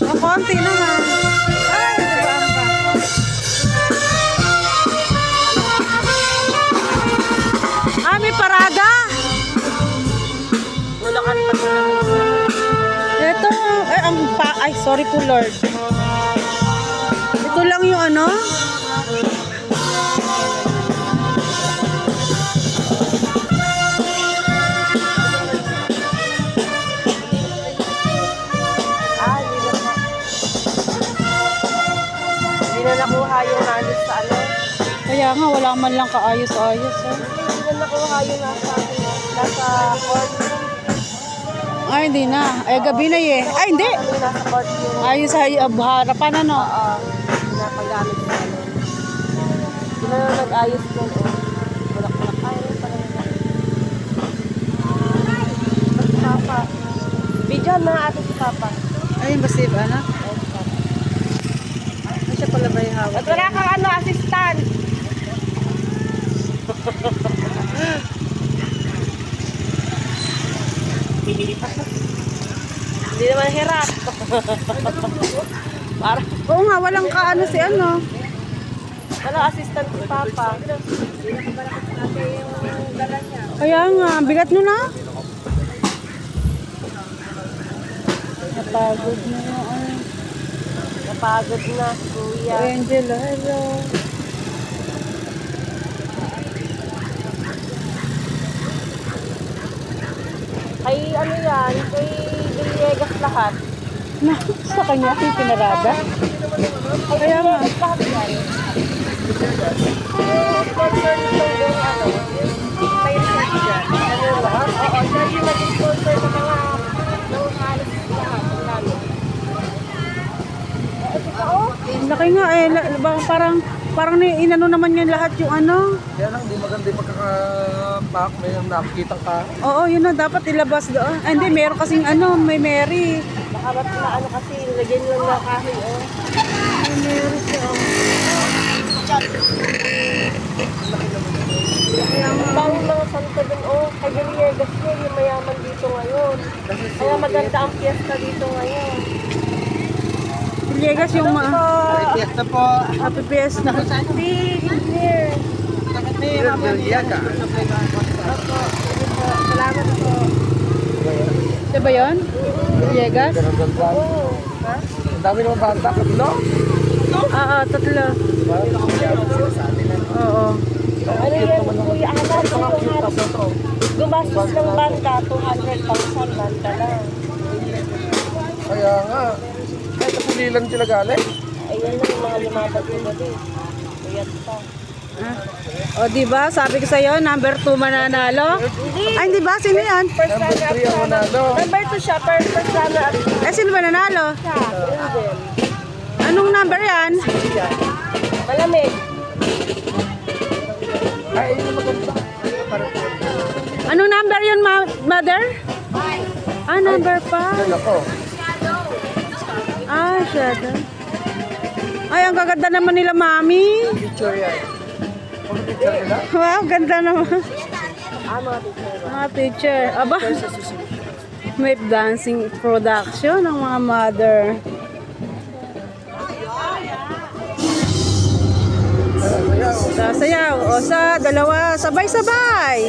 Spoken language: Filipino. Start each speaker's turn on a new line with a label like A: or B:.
A: O, konti naman. Ay, diba ang pa? Ah, may parada.
B: Bulacan pa sila.
A: Ito, ang ay, sorry po Lord. Ito lang yung ano.
B: Hindi na nakuha yung halos sa ano.
A: Kaya nga, wala man lang kaayos-ayos. Eh.
B: Hindi na nakuha yung nasa court.
A: Ay, hindi na. Ay, gabi na eh. Ay, hindi.
B: Nasa court yung
A: Ayos sa harapan, ano?
B: pinapagamit sa ano. Hindi na nag-ayos doon. Bulak-bulak. Ay, pala nila. Si Papa. Bidyan na ate si Papa.
A: Ayun ba si ano? Ay, siya pala ba yung hawak?
B: At wala kang ano, assistant. Hindi naman hirap. Para
A: Oo nga, walang kaano si ano.
B: wala assistant si Papa.
A: Kaya nga, bigat nyo na. Napagod na yung ano.
B: Napagod na si Kuya.
A: Angel, hello.
B: Kay ano yan, kay Villegas lahat.
A: Na, sa kanya, yung pinarada.
B: Kaya nga. Lahat yan. Sponsor nito yung ano, may research dyan. Ano lahat? Oo, siya yung nag-sponsor sa mga halos lahat. Ang dami.
A: Laki nga eh, parang inano naman yan lahat yung ano.
C: Kaya lang, di maganda yung pagkakapak. May nakikita ka.
A: Oo, yun na, dapat ilabas doon. Ay, hindi, meron kasing ano, may Mary.
B: Nakabat na ano kasi, nilagyan lang na kahoy, oh.
A: May Mary siya.
B: Ang daming mga santo dun, oh. Kay Villegas yun, yung mayaman dito ngayon. Kaya maganda ang piyesta dito ngayon.
A: Villegas yung
C: Fiesta po.
A: Happy Fiesta.
B: Si Engineer.
C: Yaga.
B: Salamat po.
A: Diba yun? Villegas?
B: Oo. Ha?
C: Ang dami naman bata. Katlo.
A: Oo, tatlo. Oo.
B: Ano yan, Kuya Alan? Ano yung halos? Gumastos ng banda, 200,000 banda lang.
C: Kaya nga. Kahit kapulilan sila galing.
B: Ayan lang yung mga lumatag yung gabi. Kuyat pa.
A: O, diba? Sabi ko sa'yo, number 2 mananalo. Ay, hindi ba? Sino yan?
B: First
C: Number 3 ang manalo.
B: Number 2 siya, first sana at
A: Eh, sino ba nanalo?
B: siya. Angel.
A: Anong number yan?
B: Malamig.
C: Ay, yun yung maganda.
A: Anong number yun, mother? Ah, number 5.
C: Yan ako.
A: Ah, shadow. Ay, ang gaganda naman nila, mami.
C: Picture yan. Pag-picture nila.
A: Wow, ganda naman.
B: Mga teacher.
A: Mga teacher. Aba, may dancing production ng mga mother. Sasayaw. O sa dalawa, sabay-sabay.